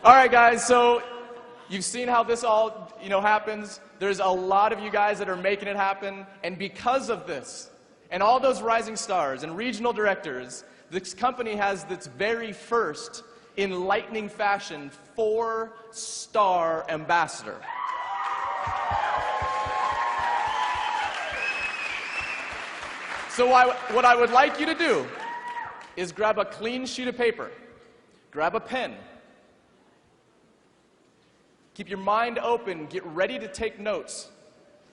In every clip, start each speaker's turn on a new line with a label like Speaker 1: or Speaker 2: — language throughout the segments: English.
Speaker 1: All right, guys, so you've seen how this all, happens. There's a lot of you guys that are making it happen, and because of this, and all those rising stars and regional directors, this company has its very first, in lightning fashion, 4-star ambassador. So what I would like you to do is grab a clean sheet of paper, grab a pen, keep your mind open, get ready to take notes,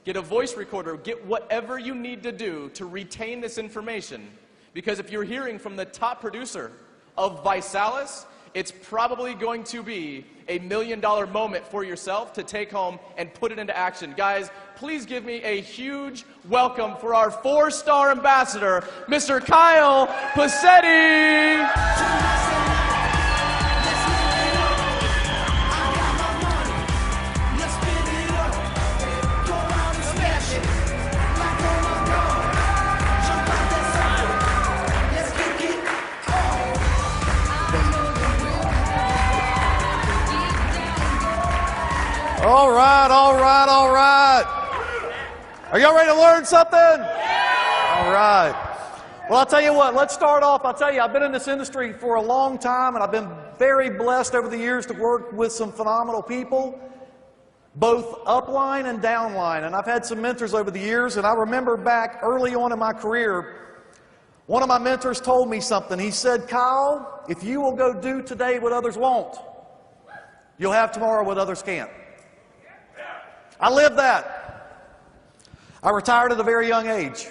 Speaker 1: get a voice recorder, get whatever you need to do to retain this information. Because if you're hearing from the top producer of ViSalus, it's probably going to be a $1 million moment for yourself to take home and put it into action. Guys, please give me a huge welcome for our 4-star ambassador, Mr. Kyle Pacetti.
Speaker 2: All right, all right, all right. Are y'all ready to learn something? All right. Well, I'll tell you what, let's start off. I'll tell you, I've been in this industry for a long time, and I've been very blessed over the years to work with some phenomenal people, both upline and downline. And I've had some mentors over the years, and I remember back early on in my career, one of my mentors told me something. He said, Kyle, if you will go do today what others won't, you'll have tomorrow what others can't. I lived that. I retired at a very young age.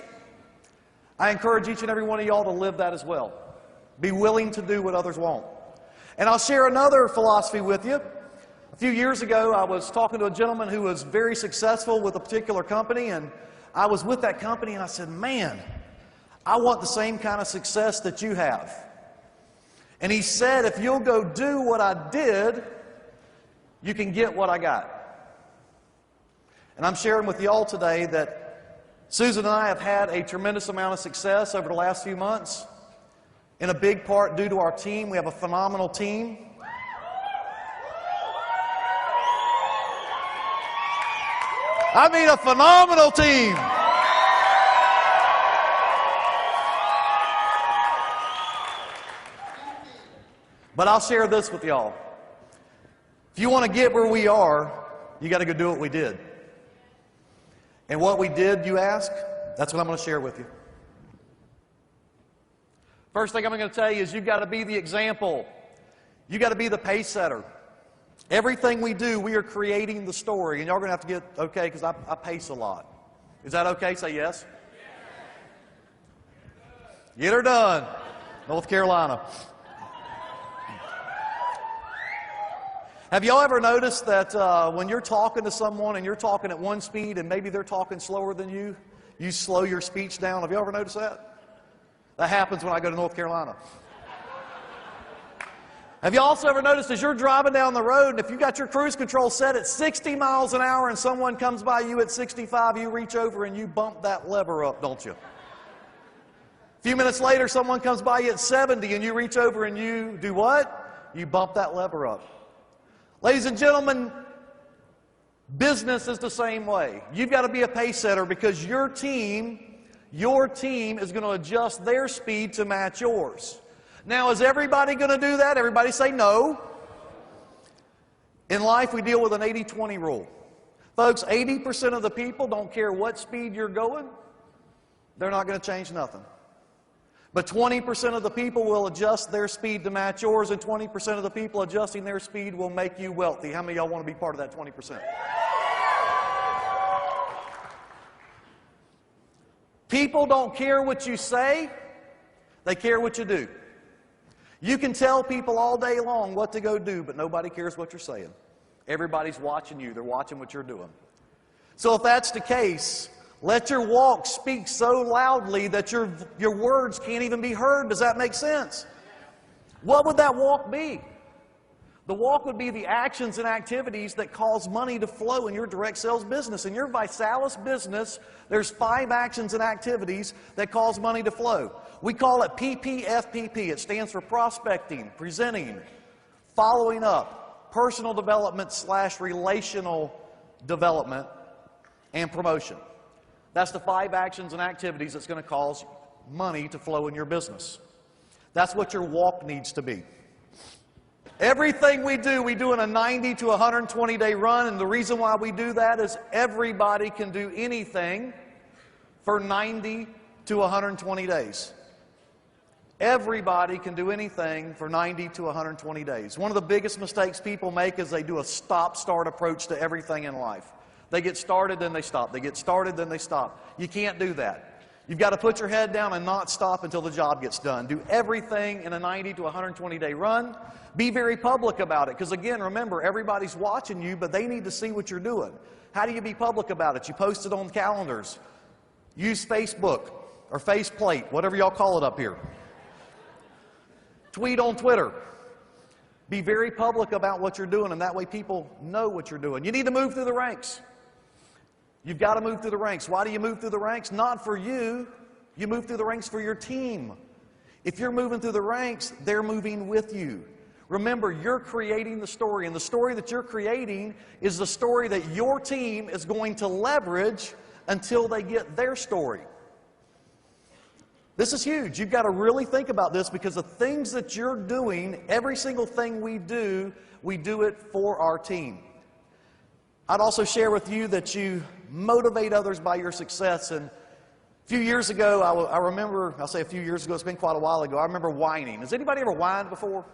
Speaker 2: I encourage each and every one of y'all to live that as well. Be willing to do what others won't. And I'll share another philosophy with you. A few years ago, I was talking to a gentleman who was very successful with a particular company, and I was with that company, and I said, man, I want the same kind of success that you have. And he said, if you'll go do what I did, you can get what I got. And I'm sharing with you all today that Susan and I have had a tremendous amount of success over the last few months, in a big part due to our team. We have a phenomenal team. I mean, a phenomenal team. But I'll share this with y'all. If you want to get where we are, you got to go do what we did. And what we did, you ask, that's what I'm going to share with you. First thing I'm going to tell you is you've got to be the example. You've got to be the pace setter. Everything we do, we are creating the story. And y'all are going to have to get okay because I pace a lot. Is that okay? Say yes. Get her done. North Carolina. Have y'all ever noticed that when you're talking to someone and you're talking at one speed and maybe they're talking slower than you, you slow your speech down? Have y'all ever noticed that? That happens when I go to North Carolina. Have you also ever noticed as you're driving down the road, and if you got your cruise control set at 60 miles an hour and someone comes by you at 65, you reach over and you bump that lever up, don't you? A few minutes later, someone comes by you at 70 and you reach over and you do what? You bump that lever up. Ladies and gentlemen, business is the same way. You've got to be a pace setter because your team is going to adjust their speed to match yours. Now, is everybody going to do that? Everybody say no. In life, we deal with an 80-20 rule. Folks, 80% of the people don't care what speed you're going. They're not going to change nothing. But 20% of the people will adjust their speed to match yours, and 20% of the people adjusting their speed will make you wealthy. How many of y'all want to be part of that 20%? People don't care what you say. They care what you do. You can tell people all day long what to go do, but nobody cares what you're saying. Everybody's watching you. They're watching what you're doing. So if that's the case, let your walk speak so loudly that your words can't even be heard. Does that make sense? What would that walk be? The walk would be the actions and activities that cause money to flow in your direct sales business. In your ViSalus business, there's 5 actions and activities that cause money to flow. We call it PPFPP. It stands for prospecting, presenting, following up, personal development / relational development, and promotion. That's the 5 actions and activities that's going to cause money to flow in your business. That's what your walk needs to be. Everything we do in a 90 to 120 day run, and the reason why we do that is everybody can do anything for 90 to 120 days. Everybody can do anything for 90 to 120 days. One of the biggest mistakes people make is they do a stop-start approach to everything in life. They get started, then they stop. They get started, then they stop. You can't do that. You've got to put your head down and not stop until the job gets done. Do everything in a 90 to 120 day run. Be very public about it, because again, remember, everybody's watching you, but they need to see what you're doing. How do you be public about it? You post it on calendars. Use Facebook or faceplate, whatever y'all call it up here. Tweet on Twitter. Be very public about what you're doing, and that way people know what you're doing. You need to move through the ranks. You've got to move through the ranks. Why do you move through the ranks? Not for you. You move through the ranks for your team. If you're moving through the ranks, they're moving with you. Remember, you're creating the story, and the story that you're creating is the story that your team is going to leverage until they get their story. This is huge. You've got to really think about this, because the things that you're doing, every single thing we do it for our team. I'd also share with you that you motivate others by your success. And a few years ago, I remember, I'll say a few years ago, it's been quite a while ago, I remember whining. Has anybody ever whined before?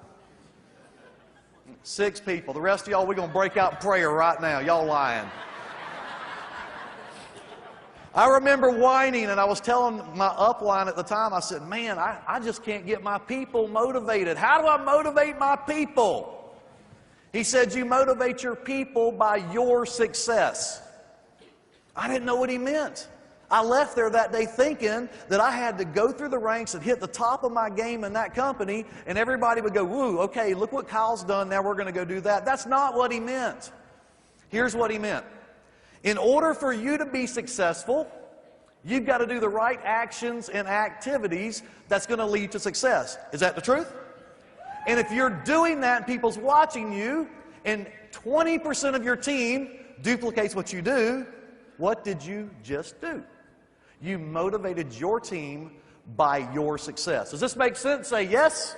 Speaker 2: 6 people. The rest of y'all, we're going to break out in prayer right now. Y'all lying. I remember whining, and I was telling my upline at the time, I said, man, I just can't get my people motivated. How do I motivate my people? He said, you motivate your people by your success. I didn't know what he meant. I left there that day thinking that I had to go through the ranks and hit the top of my game in that company, and everybody would go, woo, okay, look what Kyle's done, now we're going to go do that. That's not what he meant. Here's what he meant. In order for you to be successful, you've got to do the right actions and activities that's going to lead to success. Is that the truth? And if you're doing that and people's watching you, and 20% of your team duplicates what you do, what did you just do? You motivated your team by your success. Does this make sense? Say yes.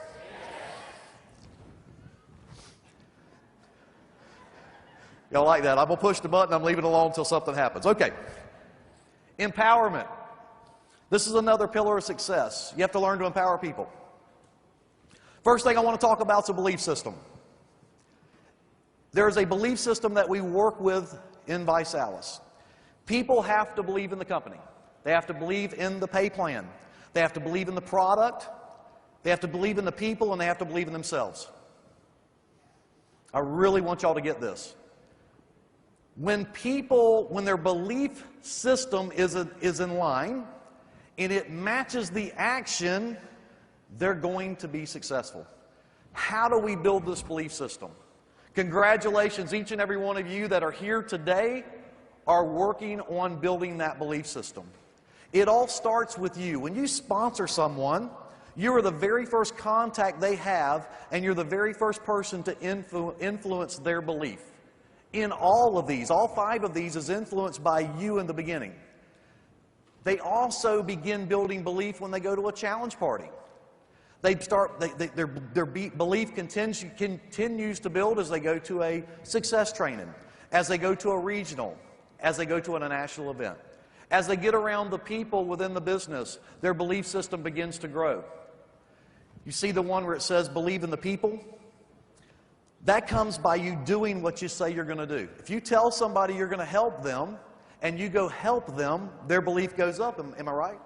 Speaker 2: Y'all like that? I'm going to push the button. I'm leaving it alone until something happens. Okay. Empowerment. This is another pillar of success. You have to learn to empower people. First thing I want to talk about is a belief system. There is a belief system that we work with in ViSalus. People have to believe in the company. They have to believe in the pay plan. They have to believe in the product. They have to believe in the people, and they have to believe in themselves. I really want y'all to get this. When their belief system is in line and it matches the action, they're going to be successful. How do we build this belief system? Congratulations, each and every one of you that are here today are working on building that belief system. It all starts with you. When you sponsor someone, you are the very first contact they have, and you're the very first person to influence their belief. In all of these, all 5 of these is influenced by you in the beginning. They also begin building belief when they go to a challenge party. Their belief continues to build as they go to a success training, as they go to a regional, as they go to a national event. As they get around the people within the business, their belief system begins to grow. You see the one where it says, believe in the people? That comes by you doing what you say you're going to do. If you tell somebody you're going to help them, and you go help them, their belief goes up. Am I right?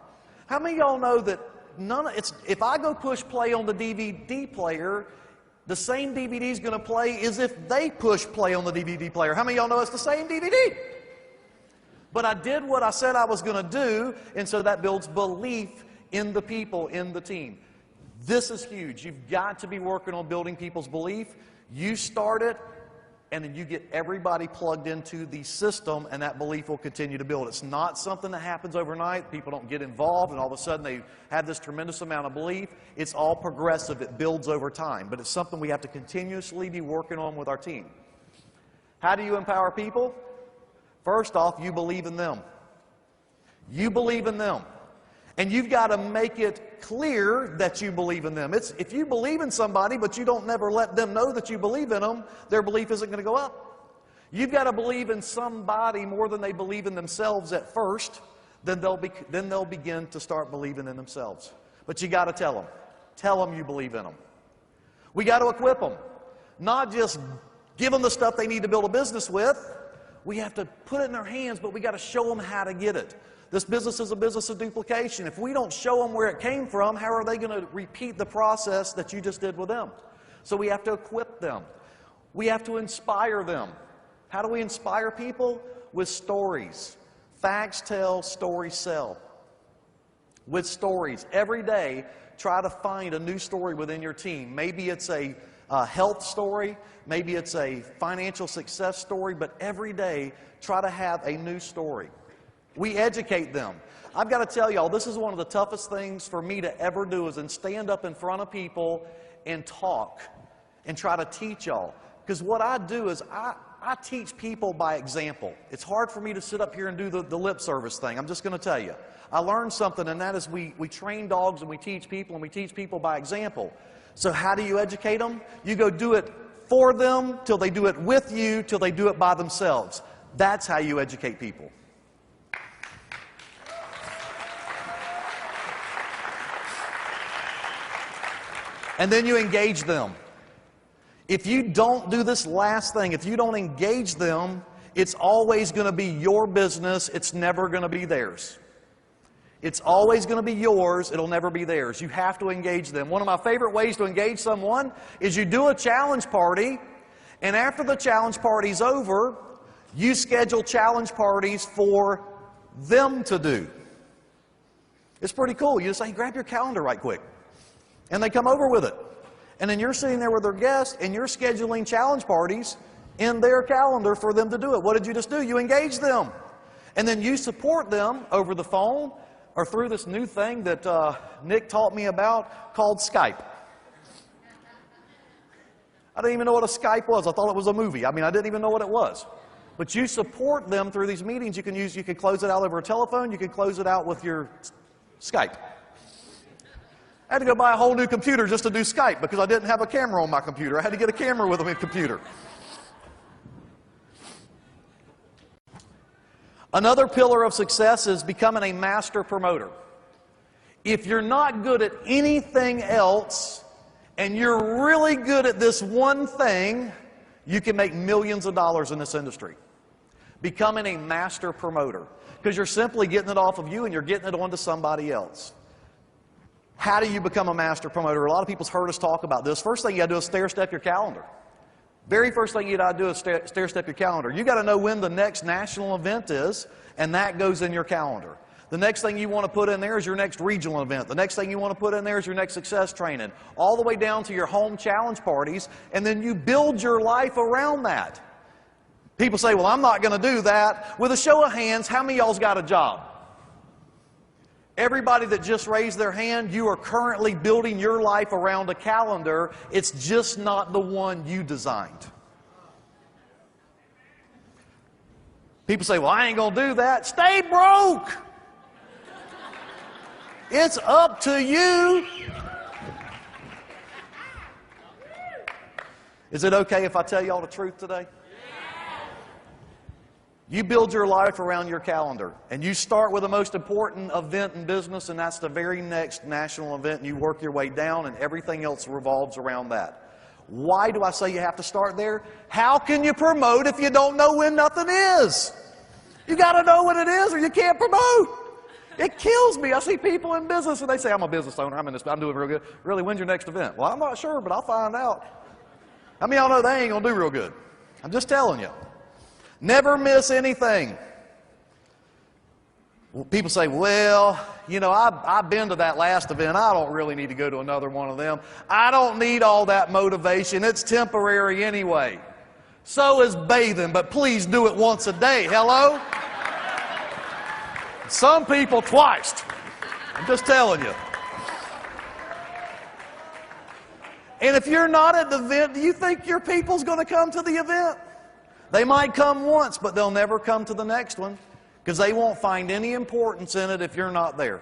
Speaker 2: How many of y'all know that if I go push play on the DVD player, the same DVD is going to play as if they push play on the DVD player? How many of y'all know it's the same DVD? But I did what I said I was going to do, and so that builds belief in the people, in the team. This is huge. You've got to be working on building people's belief. You start it, and then you get everybody plugged into the system, and that belief will continue to build. It's not something that happens overnight. People don't get involved, and all of a sudden they have this tremendous amount of belief. It's all progressive. It builds over time, but it's something we have to continuously be working on with our team. How do you empower people? First off, you believe in them. You believe in them. And you've got to make it clear that you believe in them. If you believe in somebody, but you don't never let them know that you believe in them, their belief isn't going to go up. You've got to believe in somebody more than they believe in themselves at first, then they'll begin to start believing in themselves. But you got to tell them. Tell them you believe in them. We got to equip them. Not just give them the stuff they need to build a business with. We have to put it in their hands, but we got to show them how to get it. This business is a business of duplication. If we don't show them where it came from, how are they going to repeat the process that you just did with them? So we have to equip them. We have to inspire them. How do we inspire people? With stories. Facts tell, stories sell. With stories. Every day, try to find a new story within your team. Maybe it's a health story. Maybe it's a financial success story. But every day, try to have a new story. We educate them. I've got to tell y'all, this is one of the toughest things for me to ever do, is stand up in front of people and talk and try to teach y'all. Because what I do is I teach people by example. It's hard for me to sit up here and do the lip service thing. I'm just going to tell you. I learned something, and that is we train dogs and we teach people, and we teach people by example. So how do you educate them? You go do it for them till they do it with you, till they do it by themselves. That's how you educate people. And then you engage them. If you don't do this last thing, if you don't engage them, it's always going to be your business. It's never going to be theirs. It's always going to be yours. It'll never be theirs. You have to engage them. One of my favorite ways to engage someone is you do a challenge party, and after the challenge party's over, you schedule challenge parties for them to do. It's pretty cool. You just say, grab your calendar right quick. And they come over with it. And then you're sitting there with their guests, and you're scheduling challenge parties in their calendar for them to do it. What did you just do? You engage them. And then you support them over the phone or through this new thing that Nick taught me about called Skype. I didn't even know what a Skype was. I thought it was a movie. I didn't even know what it was. But you support them through these meetings. You can close it out over a telephone. You can close it out with your Skype. I had to go buy a whole new computer just to do Skype because I didn't have a camera on my computer. I had to get a camera with my computer. Another pillar of success is becoming a master promoter. If you're not good at anything else and you're really good at this one thing, you can make millions of dollars in this industry. Becoming a master promoter. Because you're simply getting it off of you and you're getting it onto somebody else. How do you become a master promoter? A lot of people's heard us talk about this. First thing you got to do is stair-step your calendar. Very first thing you got to do is stair-step your calendar. You got to know when the next national event is, and that goes in your calendar. The next thing you want to put in there is your next regional event. The next thing you want to put in there is your next success training. All the way down to your home challenge parties, and then you build your life around that. People say, well, I'm not going to do that. With a show of hands, how many of y'all's got a job? Everybody that just raised their hand, you are currently building your life around a calendar. It's just not the one you designed. People say, well, I ain't going to do that. Stay broke. It's up to you. Is it okay if I tell y'all the truth today? You build your life around your calendar, and you start with the most important event in business, and that's the very next national event, and you work your way down, and everything else revolves around that. Why do I say you have to start there? How can you promote if you don't know when nothing is? You got to know when it is, or you can't promote. It kills me. I see people in business, and they say, I'm a business owner, I'm doing real good. Really, when's your next event? Well, I'm not sure, but I'll find out. How many of y'all know they ain't going to do real good? I'm just telling you. Never miss anything. People say, well, I've been to that last event. I don't really need to go to another one of them. I don't need all that motivation. It's temporary anyway. So is bathing, but please do it once a day. Hello? Some people twice. I'm just telling you. And if you're not at the event, do you think your people's going to come to the event? They might come once, but they'll never come to the next one because they won't find any importance in it if you're not there.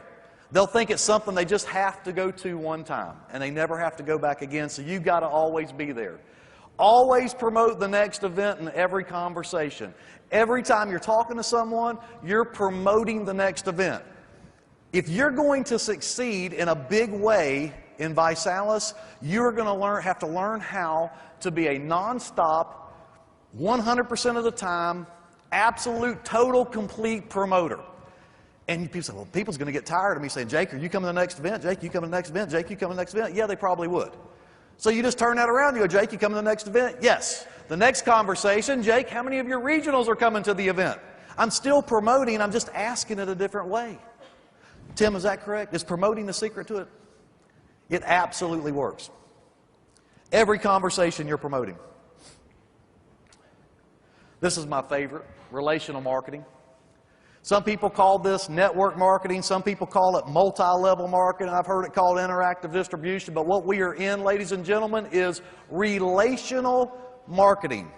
Speaker 2: They'll think it's something they just have to go to one time, and they never have to go back again, so you've got to always be there. Always promote the next event in every conversation. Every time you're talking to someone, you're promoting the next event. If you're going to succeed in a big way in Visalis, you're going to have to learn how to be a nonstop, 100% of the time, absolute, total, complete promoter. And people say, well, people's going to get tired of me saying, Jake, are you coming to the next event? Jake, you coming to the next event? Jake, you coming to the next event? Yeah, they probably would. So you just turn that around and you go, Jake, you coming to the next event? Yes. The next conversation, Jake, how many of your regionals are coming to the event? I'm still promoting, I'm just asking it a different way. Tim, is that correct? Is promoting the secret to it? It absolutely works. Every conversation you're promoting. This is my favorite, relational marketing. Some people call this network marketing. Some people call it multi-level marketing. I've heard it called interactive distribution. But what we are in, ladies and gentlemen, is relational marketing.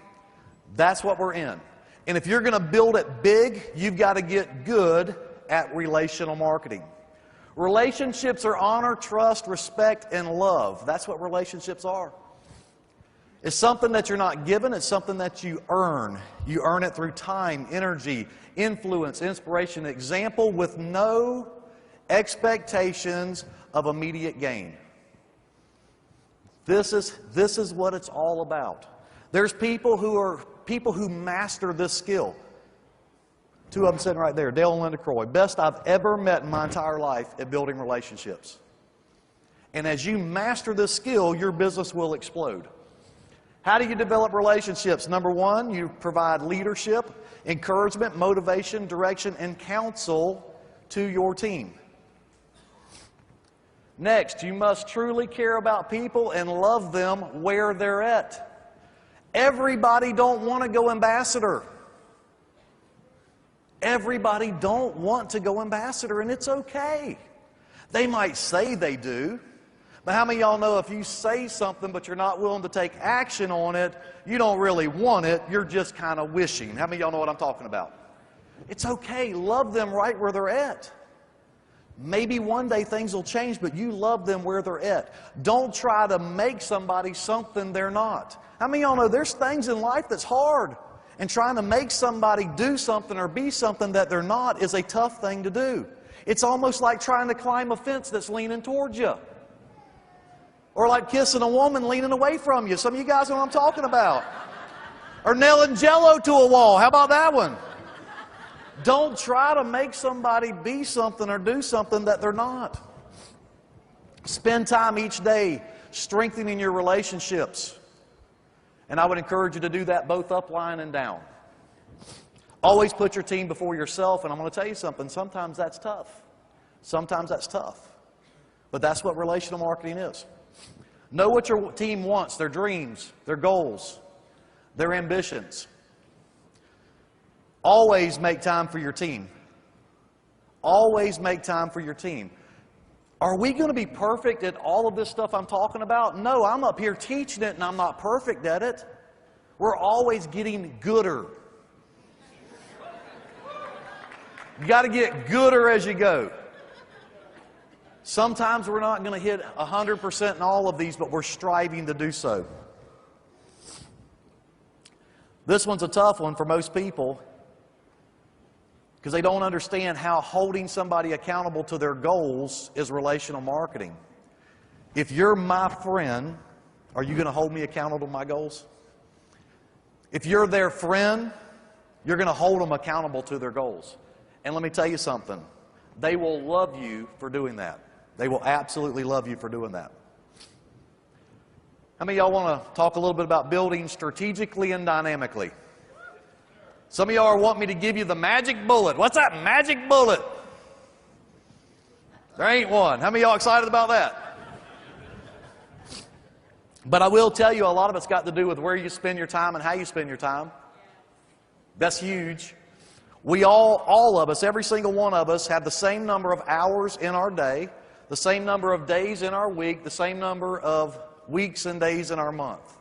Speaker 2: That's what we're in. And if you're going to build it big, you've got to get good at relational marketing. Relationships are honor, trust, respect, and love. That's what relationships are. It's something that you're not given. It's something that you earn. You earn it through time, energy, influence, inspiration, example with no expectations of immediate gain. This is what it's all about. There's people who master this skill. Two of them sitting right there, Dale and Linda Croy. Best I've ever met in my entire life at building relationships. And as you master this skill, your business will explode. How do you develop relationships? Number one, you provide leadership, encouragement, motivation, direction, and counsel to your team. Next, you must truly care about people and love them where they're at. Everybody don't want to go ambassador. Everybody don't want to go ambassador, and it's okay. They might say they do. But how many of y'all know if you say something but you're not willing to take action on it, you don't really want it, you're just kind of wishing. How many of y'all know what I'm talking about? It's okay. Love them right where they're at. Maybe one day things will change, but you love them where they're at. Don't try to make somebody something they're not. How many of y'all know there's things in life that's hard, and trying to make somebody do something or be something that they're not is a tough thing to do. It's almost like trying to climb a fence that's leaning towards you. Or like kissing a woman leaning away from you. Some of you guys know what I'm talking about. Or nailing Jell-O to a wall. How about that one? Don't try to make somebody be something or do something that they're not. Spend time each day strengthening your relationships. And I would encourage you to do that both upline and down. Always put your team before yourself. And I'm going to tell you something. Sometimes that's tough. Sometimes that's tough. But that's what relational marketing is. Know what your team wants, their dreams, their goals, their ambitions. Always make time for your team. Always make time for your team. Are we going to be perfect at all of this stuff I'm talking about? No, I'm up here teaching it and I'm not perfect at it. We're always getting gooder. You got to get gooder as you go. Sometimes we're not going to hit 100% in all of these, but we're striving to do so. This one's a tough one for most people because they don't understand how holding somebody accountable to their goals is relational marketing. If you're my friend, are you going to hold me accountable to my goals? If you're their friend, you're going to hold them accountable to their goals. And let me tell you something. They will love you for doing that. They will absolutely love you for doing that. How many of y'all want to talk a little bit about building strategically and dynamically? Some of y'all want me to give you the magic bullet. What's that magic bullet? There ain't one. How many of y'all excited about that? But I will tell you, a lot of it's got to do with where you spend your time and how you spend your time. That's huge. We all of us, every single one of us, have the same number of hours in our day, the same number of days in our week, the same number of weeks and days in our month.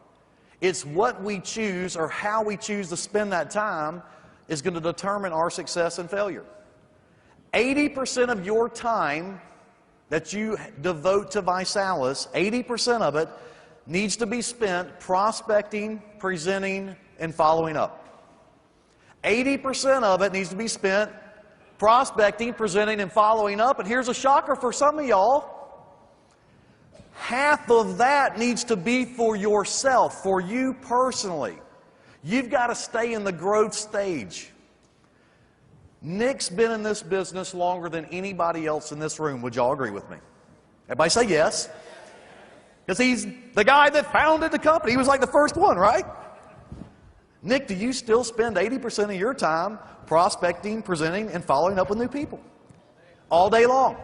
Speaker 2: It's what we choose or how we choose to spend that time is going to determine our success and failure. 80% of your time that you devote to Visalis, 80% of it needs to be spent prospecting, presenting, and following up. 80% of it needs to be spent prospecting, presenting, and following up. And here's a shocker for some of y'all. Half of that needs to be for yourself, for you personally. You've got to stay in the growth stage. Nick's been in this business longer than anybody else in this room. Would y'all agree with me? Everybody say yes. Because he's the guy that founded the company. He was like the first one, right? Nick, do you still spend 80% of your time prospecting, presenting, and following up with new people? All day long.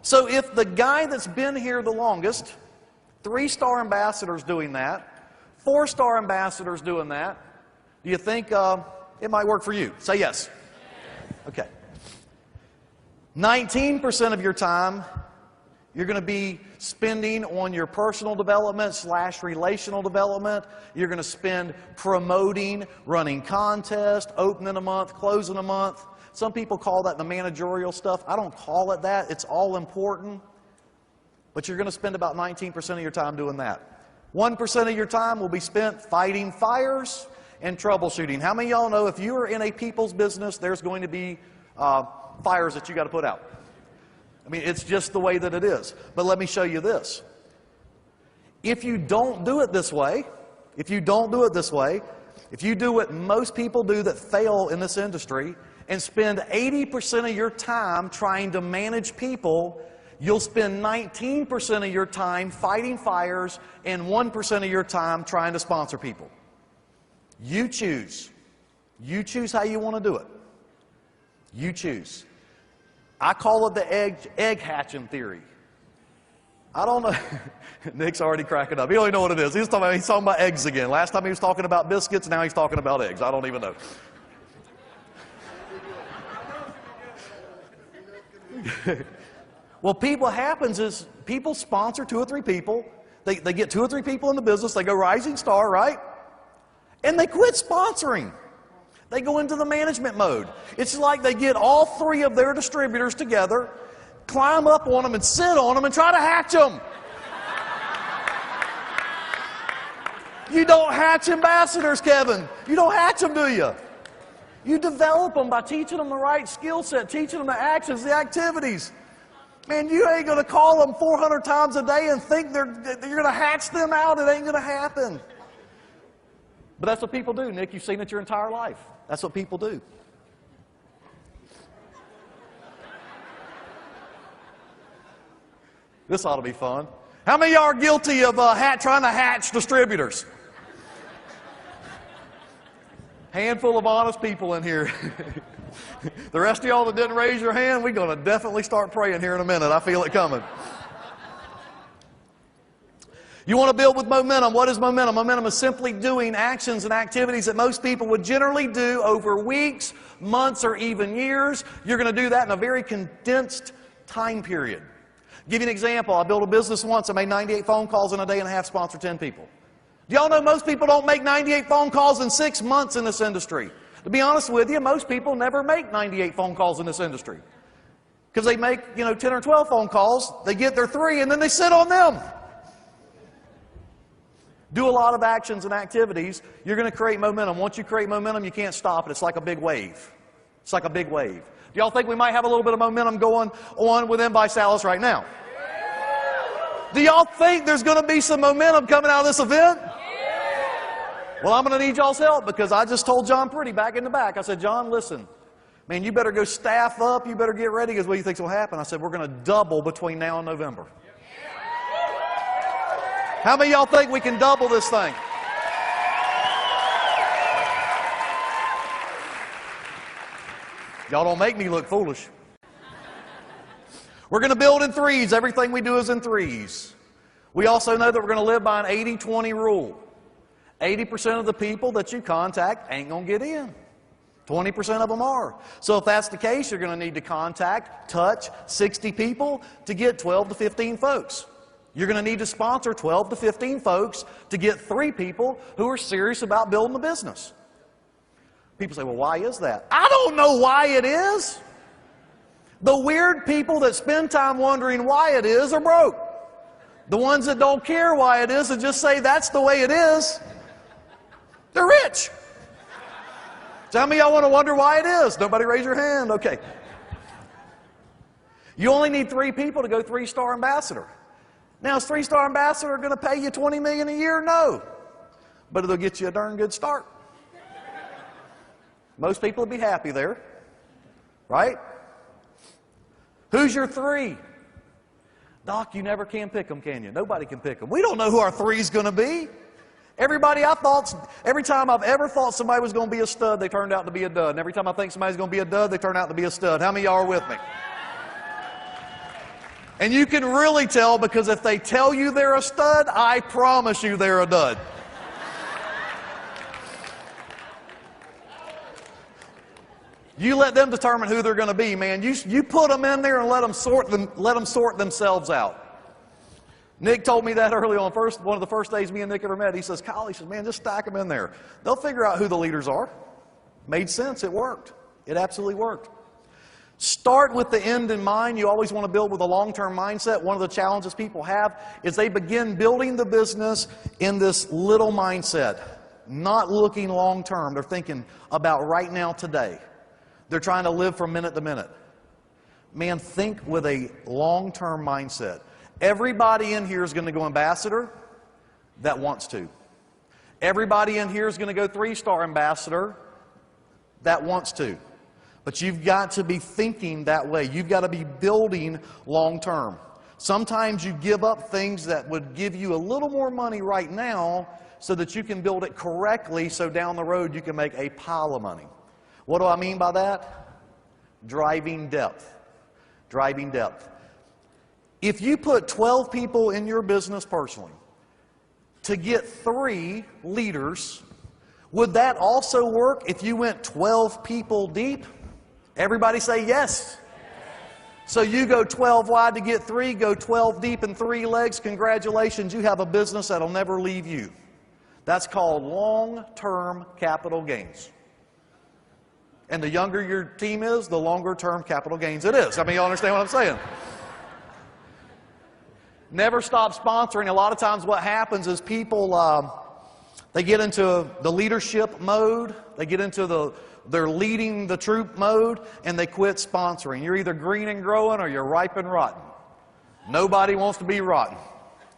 Speaker 2: So if the guy that's been here the longest, 3-star ambassadors doing that, 4-star ambassadors doing that, do you think it might work for you? Say yes. Okay. 19% of your time you're going to be spending on your personal development / relational development. You're going to spend promoting, running contests, opening a month, closing a month. Some people call that the managerial stuff. I don't call it that. It's all important. But you're going to spend about 19% of your time doing that. 1% of your time will be spent fighting fires and troubleshooting. How many of y'all know if you are in a people's business, there's going to be fires that you got to put out? I mean, it's just the way that it is. But let me show you this. If you don't do it this way, if you do what most people do that fail in this industry and spend 80% of your time trying to manage people, you'll spend 19% of your time fighting fires and 1% of your time trying to sponsor people. You choose. You choose how you want to do it. You choose. I call it the egg hatching theory. I don't know. Nick's already cracking up. He don't even know what it is. He's talking about eggs again. Last time he was talking about biscuits, now he's talking about eggs. I don't even know. Well, what happens is people sponsor 2 or 3 people. They get 2 or 3 people in the business. They go rising star, right? And they quit sponsoring. They go into the management mode. It's like they get all 3 of their distributors together, climb up on them and sit on them and try to hatch them. You don't hatch ambassadors, Kevin. You don't hatch them, do you? You develop them by teaching them the right skill set, teaching them the actions, the activities. Man, you ain't going to call them 400 times a day and think you're going to hatch them out. It ain't going to happen. But that's what people do, Nick. You've seen it your entire life. That's what people do. This ought to be fun. How many of y'all are guilty of trying to hatch distributors? Handful of honest people in here. The rest of y'all that didn't raise your hand, we're going to definitely start praying here in a minute. I feel it coming. You want to build with momentum. What is momentum? Momentum is simply doing actions and activities that most people would generally do over weeks, months, or even years. You're going to do that in a very condensed time period. I'll give you an example. I built a business once. I made 98 phone calls in a day and a half, sponsored 10 people. Do y'all know most people don't make 98 phone calls in 6 months in this industry? To be honest with you, most people never make 98 phone calls in this industry. Because they make, 10 or 12 phone calls, they get their 3, and then they sit on them. Do a lot of actions and activities. You're going to create momentum. Once you create momentum, you can't stop it. It's like a big wave. It's like a big wave. Do y'all think we might have a little bit of momentum going on within Visalis right now? Do y'all think there's going to be some momentum coming out of this event? Well, I'm going to need y'all's help because I just told John Pretty back in the back. I said, John, listen, man, you better go staff up. You better get ready because what do you think's going to happen? I said, we're going to double between now and November. How many of y'all think we can double this thing? Y'all don't make me look foolish. We're going to build in 3s. Everything we do is in 3s. We also know that we're going to live by an 80-20 rule. 80% of the people that you contact ain't going to get in. 20% of them are. So if that's the case, you're going to need to contact, touch 60 people to get 12 to 15 folks. You're going to need to sponsor 12 to 15 folks to get 3 people who are serious about building the business. People say, well, why is that? I don't know why it is. The weird people that spend time wondering why it is are broke. The ones that don't care why it is and just say that's the way it is, they're rich. So how many of y'all want to wonder why it is? Nobody raise your hand. Okay. You only need 3 people to go 3-star ambassador. Now, is 3-star ambassador going to pay you $20 million a year? No. But it'll get you a darn good start. Most people would be happy there. Right? Who's your 3? Doc, you never can pick them, can you? Nobody can pick them. We don't know who our 3 is going to be. Every time I've ever thought somebody was going to be a stud, they turned out to be a dud. And every time I think somebody's going to be a dud, they turn out to be a stud. How many of y'all are with me? And you can really tell because if they tell you they're a stud, I promise you they're a dud. You let them determine who they're going to be, man. You put them in there and let them sort themselves out. Nick told me that early on, one of the first days me and Nick ever met. He says, Kyle, he says, man, just stack them in there. They'll figure out who the leaders are. Made sense. It worked. It absolutely worked. Start with the end in mind. You always want to build with a long-term mindset. One of the challenges people have is they begin building the business in this little mindset, not looking long-term. They're thinking about right now, today. They're trying to live from minute to minute. Man, think with a long-term mindset. Everybody in here is going to go ambassador that wants to. Everybody in here is going to go 3-star ambassador that wants to. But you've got to be thinking that way. You've got to be building long-term. Sometimes you give up things that would give you a little more money right now so that you can build it correctly so down the road you can make a pile of money. What do I mean by that? Driving depth. Driving depth. If you put 12 people in your business personally to get 3 leaders, would that also work if you went 12 people deep? Everybody say yes. So you go 12 wide to get 3, go 12 deep in 3 legs. Congratulations, you have a business that'll never leave you. That's called long-term capital gains. And the younger your team is, the longer-term capital gains it is. I mean, you understand what I'm saying? Never stop sponsoring. A lot of times what happens is people, they get into the leadership mode. They get into they're leading the troop mode, and they quit sponsoring. You're either green and growing or you're ripe and rotten. Nobody wants to be rotten.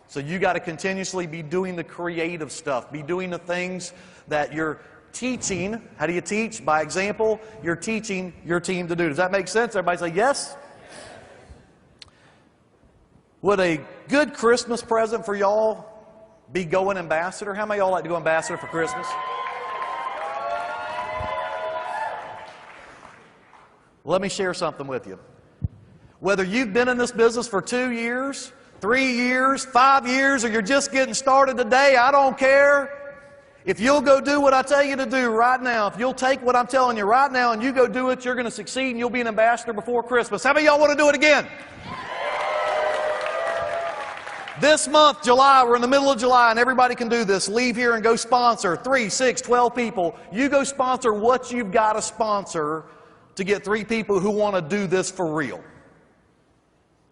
Speaker 2: So you got to continuously be doing the creative stuff. Be doing the things that you're teaching. How do you teach? By example. You're teaching your team to do. Does that make sense? Everybody say yes? Would a good Christmas present for y'all be going ambassador? How many of y'all like to go ambassador for Christmas? Let me share something with you. Whether you've been in this business for 2 years, 3 years, 5 years, or you're just getting started today, I don't care. If you'll go do what I tell you to do right now, if you'll take what I'm telling you right now and you go do it, you're going to succeed and you'll be an ambassador before Christmas. How many of y'all want to do it again? This month, July, we're in the middle of July, and everybody can do this. Leave here and go sponsor 3, 6, 12 people. You go sponsor what you've got to sponsor to get 3 people who want to do this for real.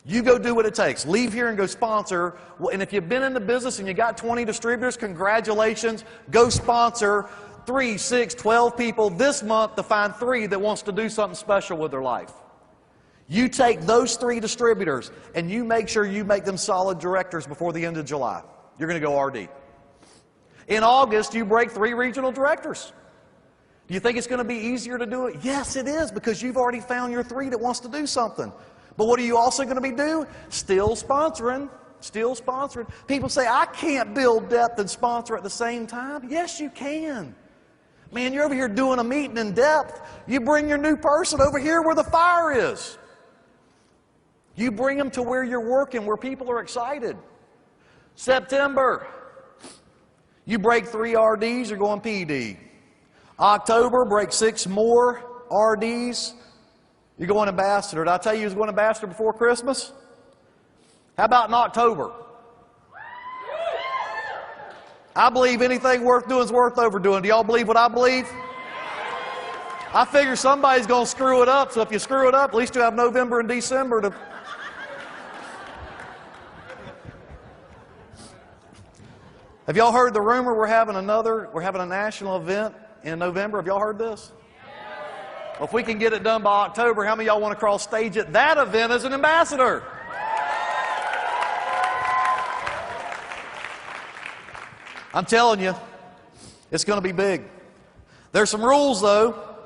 Speaker 2: You go do what it takes. Leave here and go sponsor. And if you've been in the business and you got 20 distributors, congratulations. Go sponsor 3, 6, 12 people this month to find 3 that wants to do something special with their life. You take those 3 distributors and you make sure you make them solid directors before the end of July. You're going to go RD. In August, you break 3 regional directors. Do you think it's going to be easier to do it? Yes, it is, because you've already found your 3 that wants to do something. But what are you also going to be doing? Still sponsoring. Still sponsoring. People say, I can't build depth and sponsor at the same time. Yes, you can. Man, you're over here doing a meeting in depth. You bring your new person over here where the fire is. You bring them to where you're working, where people are excited. September, you break 3 RDs, you're going PD. October, break 6 more RDs, you're going ambassador. Did I tell you you was going ambassador before Christmas? How about in October? I believe anything worth doing is worth overdoing. Do y'all believe what I believe? I figure somebody's going to screw it up, so if you screw it up, at least you have November and December to... Have y'all heard the rumor we're having a national event in November? Have y'all heard this? Well, if we can get it done by October, how many of y'all want to cross stage at that event as an ambassador? I'm telling you, it's going to be big. There's some rules, though.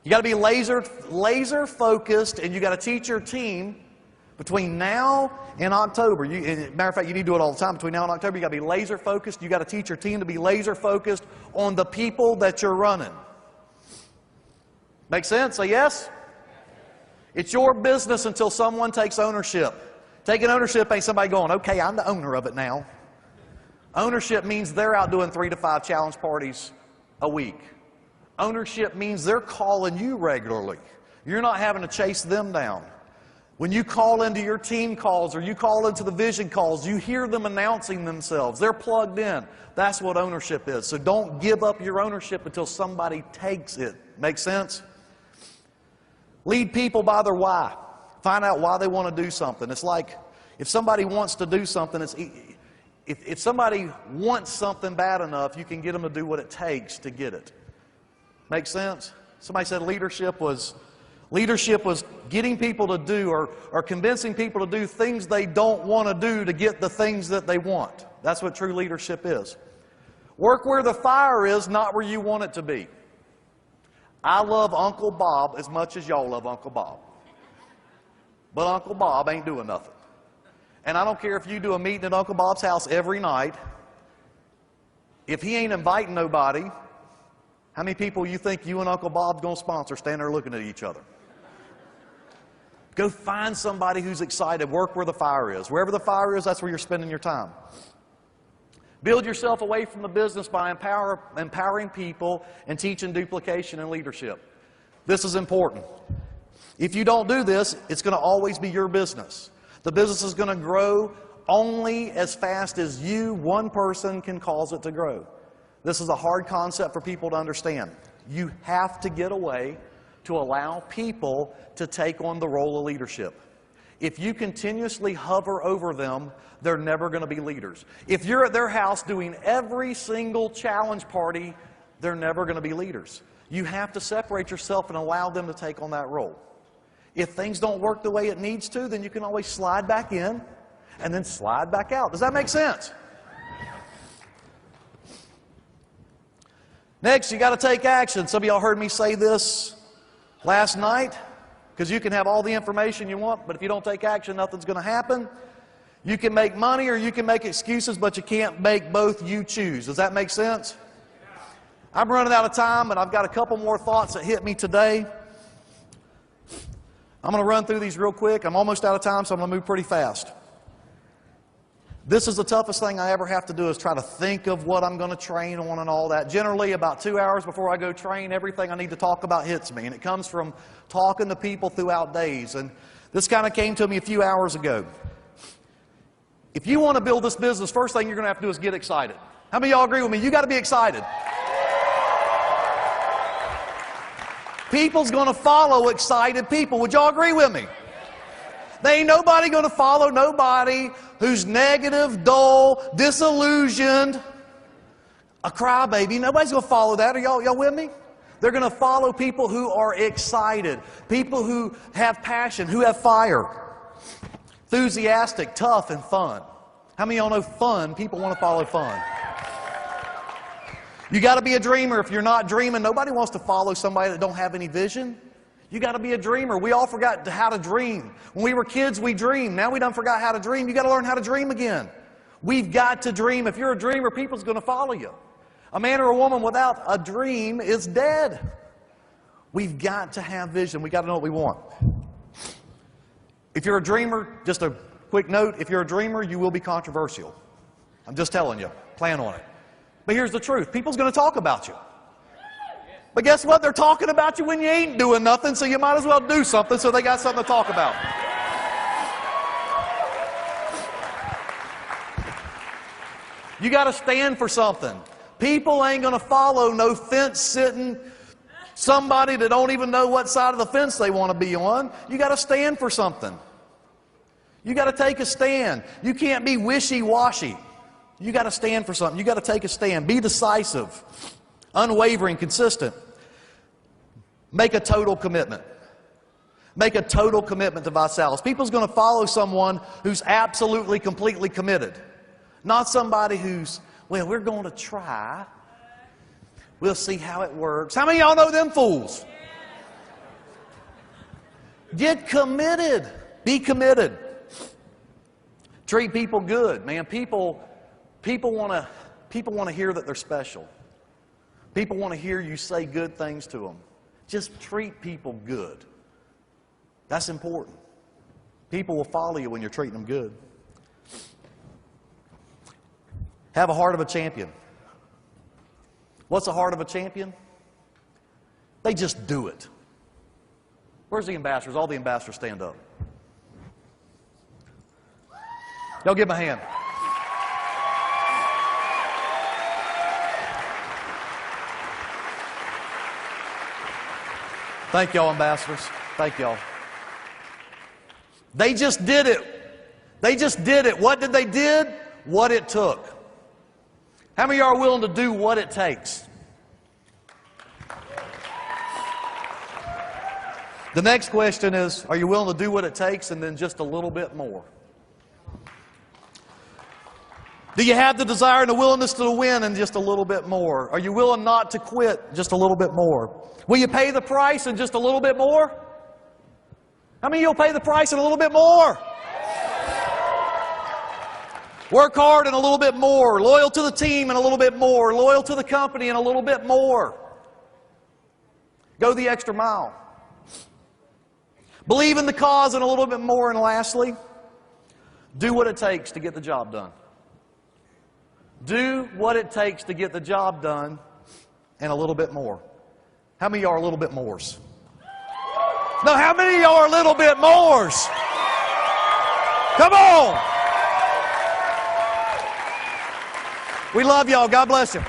Speaker 2: You got to be laser focused, and you got to teach your team between now and October. Matter of fact, you need to do it all the time. Between now and October, you got to be laser focused. You got to teach your team to be laser focused on the people that you're running. Make sense? Say yes? It's your business until someone takes ownership. Taking ownership ain't somebody going, okay, I'm the owner of it now. Ownership means they're out doing 3 to 5 challenge parties a week. Ownership means they're calling you regularly. You're not having to chase them down. When you call into your team calls or you call into the vision calls, you hear them announcing themselves. They're plugged in. That's what ownership is. So don't give up your ownership until somebody takes it. Make sense? Lead people by their why. Find out why they want to do something. It's like if somebody wants to do something, if somebody wants something bad enough, you can get them to do what it takes to get it. Make sense? Somebody said leadership was getting people to do or convincing people to do things they don't want to do to get the things that they want. That's what true leadership is. Work where the fire is, not where you want it to be. I love Uncle Bob as much as y'all love Uncle Bob. But Uncle Bob ain't doing nothing. And I don't care if you do a meeting at Uncle Bob's house every night. If he ain't inviting nobody, how many people you think you and Uncle Bob's going to sponsor standing there looking at each other? Go find somebody who's excited. Work where the fire is. Wherever the fire is, that's where you're spending your time. Build yourself away from the business by empowering people and teaching duplication and leadership. This is important. If you don't do this, it's going to always be your business. The business is going to grow only as fast as you, one person, can cause it to grow. This is a hard concept for people to understand. You have to get away to allow people to take on the role of leadership. If you continuously hover over them, they're never going to be leaders. If you're at their house doing every single challenge party, they're never going to be leaders. You have to separate yourself and allow them to take on that role. If things don't work the way it needs to, then you can always slide back in and then slide back out. Does that make sense? Next, you got to take action. Some of y'all heard me say this last night, because you can have all the information you want, but if you don't take action, nothing's going to happen. You can make money or you can make excuses, but you can't make both. You choose. Does that make sense? I'm running out of time, and I've got a couple more thoughts that hit me today. I'm going to run through these real quick. I'm almost out of time, so I'm going to move pretty fast. This is the toughest thing I ever have to do, is try to think of what I'm going to train on and all that. Generally, about 2 hours before I go train, everything I need to talk about hits me. And it comes from talking to people throughout days. And this kind of came to me a few hours ago. If you want to build this business, first thing you're going to have to do is get excited. How many of y'all agree with me? You got to be excited. People's going to follow excited people. Would y'all agree with me? There ain't nobody going to follow nobody who's negative, dull, disillusioned, a crybaby. Nobody's going to follow that. Are y'all with me? They're going to follow people who are excited, people who have passion, who have fire, enthusiastic, tough, and fun. How many of y'all know fun? People want to follow fun. You got to be a dreamer. If you're not dreaming, nobody wants to follow somebody that don't have any vision. You got to be a dreamer. We all forgot how to dream. When we were kids, we dreamed. Now we done forgot how to dream. You got to learn how to dream again. We've got to dream. If you're a dreamer, people's going to follow you. A man or a woman without a dream is dead. We've got to have vision. We got to know what we want. If you're a dreamer, just a quick note, if you're a dreamer, you will be controversial. I'm just telling you. Plan on it. But here's the truth. People's going to talk about you. But guess what? They're talking about you when you ain't doing nothing, so you might as well do something so they got something to talk about. You got to stand for something. People ain't going to follow no fence-sitting somebody that don't even know what side of the fence they want to be on. You got to stand for something. You got to take a stand. You can't be wishy-washy. You got to stand for something. You got to take a stand. Be decisive, unwavering, consistent. Make a total commitment. Make a total commitment to Visalis. People's going to follow someone who's absolutely, completely committed. Not somebody who's, well, we're going to try. We'll see how it works. How many of y'all know them fools? Get committed. Be committed. Treat people good, man. People want to hear that they're special. People want to hear you say good things to them. Just treat people good. That's important. People will follow you when you're treating them good. Have a heart of a champion. What's the heart of a champion? They just do it. Where's the ambassadors? All the ambassadors stand up. Y'all give them a hand. Thank y'all, ambassadors. Thank y'all. They just did it. They just did it. What did they did? What it took. How many of y'all are willing to do what it takes? The next question is, are you willing to do what it takes and then just a little bit more? Do you have the desire and the willingness to win and just a little bit more? Are you willing not to quit just a little bit more? Will you pay the price and just a little bit more? How many of you will pay the price and a little bit more? Work hard and a little bit more. Loyal to the team and a little bit more. Loyal to the company and a little bit more. Go the extra mile. Believe in the cause and a little bit more. And lastly, do what it takes to get the job done. Do what it takes to get the job done and a little bit more. How many of y'all are a little bit mores? No, how many of y'all are a little bit mores? Come on! We love y'all. God bless you.